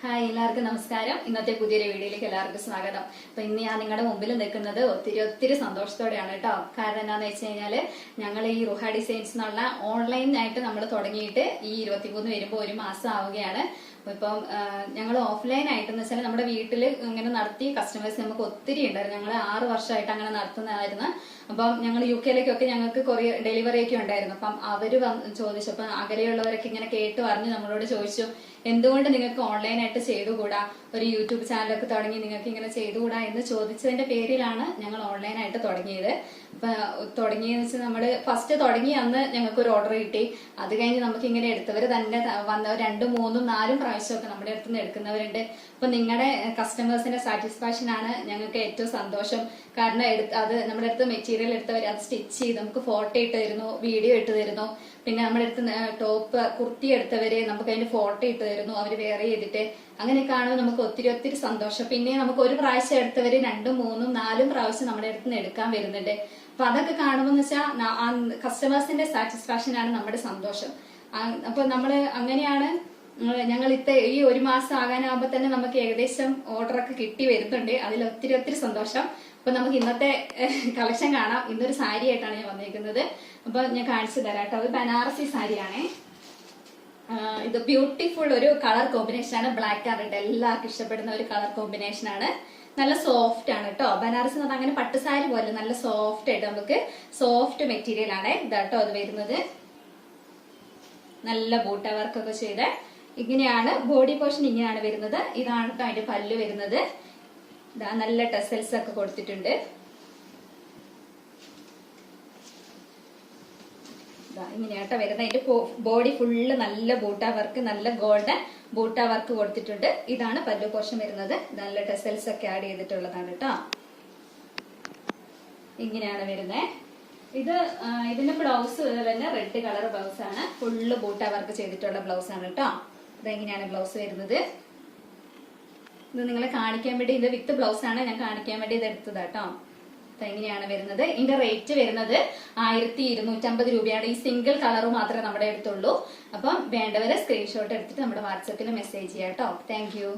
Hi, എല്ലാവർക്കും നമസ്കാരം. ഇന്നത്തെ പുതിയൊരു വീഡിയോയിലേക്ക് എല്ലാവർക്കും സ്വാഗതം. അപ്പൊ ഇന്ന് ഞാൻ നിങ്ങളുടെ മുമ്പിൽ നിൽക്കുന്നത് ഒത്തിരി സന്തോഷത്തോടെയാണ് കേട്ടോ. കാരണം എന്താണെന്ന് വെച്ച് കഴിഞ്ഞാല് ഞങ്ങൾ ഈ റുഹ ഡിസൈൻസ് എന്നുള്ള ഓൺലൈനായിട്ട് നമ്മൾ തുടങ്ങിയിട്ട് ഈ 23 വരുമ്പോൾ 1 മാസം ആവുകയാണ്. ഇപ്പം ഞങ്ങൾ ഓഫ്ലൈൻ ആയിട്ടെന്ന് വെച്ചാൽ നമ്മുടെ വീട്ടിൽ ഇങ്ങനെ നടത്തി കസ്റ്റമേഴ്സ് നമുക്ക് ഒത്തിരി ഉണ്ടായിരുന്നു. ഞങ്ങൾ 6 വർഷമായിട്ട് അങ്ങനെ നടത്തുന്നതായിരുന്നു. അപ്പം ഞങ്ങൾ UK-ലേക്കൊക്കെ ഞങ്ങൾക്ക് കൊറിയർ ഡെലിവറി ഒക്കെ ഉണ്ടായിരുന്നു. അപ്പം അവര് ചോദിച്ചു, അപ്പം അകലെയുള്ളവരൊക്കെ ഇങ്ങനെ കേട്ട് പറഞ്ഞ് നമ്മളോട് ചോദിച്ചു, എന്തുകൊണ്ട് നിങ്ങൾക്ക് ഓൺലൈനായിട്ട് ചെയ്തുകൂടാ, ഒരു യൂട്യൂബ് ചാനലൊക്കെ തുടങ്ങി നിങ്ങൾക്ക് ഇങ്ങനെ ചെയ്തുകൂടാ എന്ന് ചോദിച്ചതിന്റെ പേരിലാണ് ഞങ്ങൾ ഓൺലൈനായിട്ട് തുടങ്ങിയത്. അപ്പൊ തുടങ്ങിയെന്ന് വെച്ചാൽ നമ്മള് ഫസ്റ്റ് തുടങ്ങി അന്ന് ഞങ്ങൾക്ക് ഒരു ഓർഡർ കിട്ടി. അത് കഴിഞ്ഞ് നമുക്ക് ഇങ്ങനെ എടുത്തവര് തന്നെ വന്നവർ 2, 3, 4 പ്രാവശ്യമൊക്കെ നമ്മുടെ അടുത്ത് നിന്ന് എടുക്കുന്നവരുണ്ട്. അപ്പൊ നിങ്ങളുടെ കസ്റ്റമേഴ്സിന്റെ സാറ്റിസ്ഫാക്ഷൻ ആണ് ഞങ്ങൾക്ക് ഏറ്റവും സന്തോഷം. കാരണം അത് നമ്മുടെ അടുത്ത് മെറ്റീരിയൽ എടുത്തവർ അത് സ്റ്റിച്ച് ചെയ്ത് നമുക്ക് ഫോട്ടോ ഇട്ട് തരുന്നു, വീഡിയോ ഇട്ട് തരുന്നു. പിന്നെ നമ്മുടെ അടുത്ത് ടോപ്പ് കുർത്തി എടുത്തവര് നമുക്ക് അതിന്റെ ഫോട്ടോ ഇട്ട് തരുന്നു, അവര് വെയർ ചെയ്തിട്ട്. അങ്ങനെ കാണുമ്പോൾ നമുക്ക് ഒത്തിരി സന്തോഷം. പിന്നെ നമുക്ക് ഒരു പ്രാവശ്യം എടുത്തവര് 2, 3, 4 പ്രാവശ്യം നമ്മുടെ അടുത്ത് നിന്ന് എടുക്കാൻ വരുന്നുണ്ട്. അപ്പൊ അതൊക്കെ കാണുമ്പോൾ വെച്ചാൽ കസ്റ്റമേഴ്സിന്റെ സാറ്റിസ്ഫാക്ഷൻ ആണ് നമ്മുടെ സന്തോഷം. അപ്പൊ നമ്മള് അങ്ങനെയാണ് ഞങ്ങൾ ഈ 1 മാസം ആകാനാകുമ്പോ തന്നെ നമുക്ക് ഏകദേശം ഓർഡറൊക്കെ കിട്ടി വരുന്നുണ്ട്. അതിൽ ഒത്തിരി സന്തോഷം. അപ്പൊ നമുക്ക് ഇന്നത്തെ കളക്ഷൻ കാണാം. ഇന്നൊരു സാരി ആയിട്ടാണ് ഞാൻ വന്നിരിക്കുന്നത്. അപ്പൊ ഞാൻ കാണിച്ചു തരാം കേട്ടോ. അത് ബനാറസി സാരിയാണേ. ഇത് ബ്യൂട്ടിഫുൾ ഒരു കളർ കോമ്പിനേഷൻ ആണ്. ബ്ലാക്ക് ആൻഡ് റെഡ് എല്ലാവർക്കും ഇഷ്ടപ്പെടുന്ന ഒരു കളർ കോമ്പിനേഷൻ ആണ്. നല്ല സോഫ്റ്റ് ആണ് കേട്ടോ. ബനാറസ് എന്ന് പറഞ്ഞാൽ അങ്ങനെ പട്ടുസാരി പോലെ നല്ല സോഫ്റ്റ് ആയിട്ട് നമുക്ക് സോഫ്റ്റ് മെറ്റീരിയൽ ആണ് ഇതാട്ടോ അത് വരുന്നത്. നല്ല ബൂട്ട വർക്കൊക്കെ ചെയ്ത് ഇങ്ങനെയാണ് ബോഡി പോർഷൻ, ഇങ്ങനെയാണ് വരുന്നത്. ഇതാണ് അതിന്റെ പല്ല് വരുന്നത്. ഇതാ നല്ല ടെസൽസ് ഒക്കെ കൊടുത്തിട്ടുണ്ട്. ഇങ്ങനെയാട്ടോ വരുന്നത്. അതിന്റെ ബോഡി ഫുള്ള് നല്ല ബൂട്ട വർക്ക്, നല്ല ഗോൾഡൻ ബൂട്ട വർക്ക് കൊടുത്തിട്ടുണ്ട്. ഇതാണ് പല്ലു പോർഷൻ വരുന്നത്. നല്ല ടെസൽസ് ഒക്കെ ആഡ് ചെയ്തിട്ടുള്ളതാണ് കേട്ടോ. ഇങ്ങനെയാണ് വരുന്നത്. ഇതിന്റെ ബ്ലൗസ് തന്നെ റെഡ് കളർ ബ്ലൗസ് ആണ്. ഫുള്ള് ബൂട്ട വർക്ക് ചെയ്തിട്ടുള്ള ബ്ലൗസ് ആണ് കേട്ടോ. ഇതെങ്ങനെയാണ് ബ്ലൗസ് വരുന്നത്. ഇത് നിങ്ങളെ കാണിക്കാൻ വേണ്ടി, ഇത് വിത്ത് ബ്ലൗസ് ആണ് ഞാൻ കാണിക്കാൻ വേണ്ടി ഇത് എടുത്തത് കേട്ടോ. എങ്ങനെയാണ് വരുന്നത്. ഇതിന്റെ റേറ്റ് വരുന്നത് 1250 രൂപയാണ്. ഈ സിംഗിൾ കളർ മാത്രമേ നമ്മുടെ അടുത്തുള്ളൂ. അപ്പം വേണ്ടവരെ സ്ക്രീൻഷോട്ട് എടുത്തിട്ട് നമ്മുടെ വാട്സാപ്പിൽ മെസ്സേജ് ചെയ്യാം കേട്ടോ. Thank you.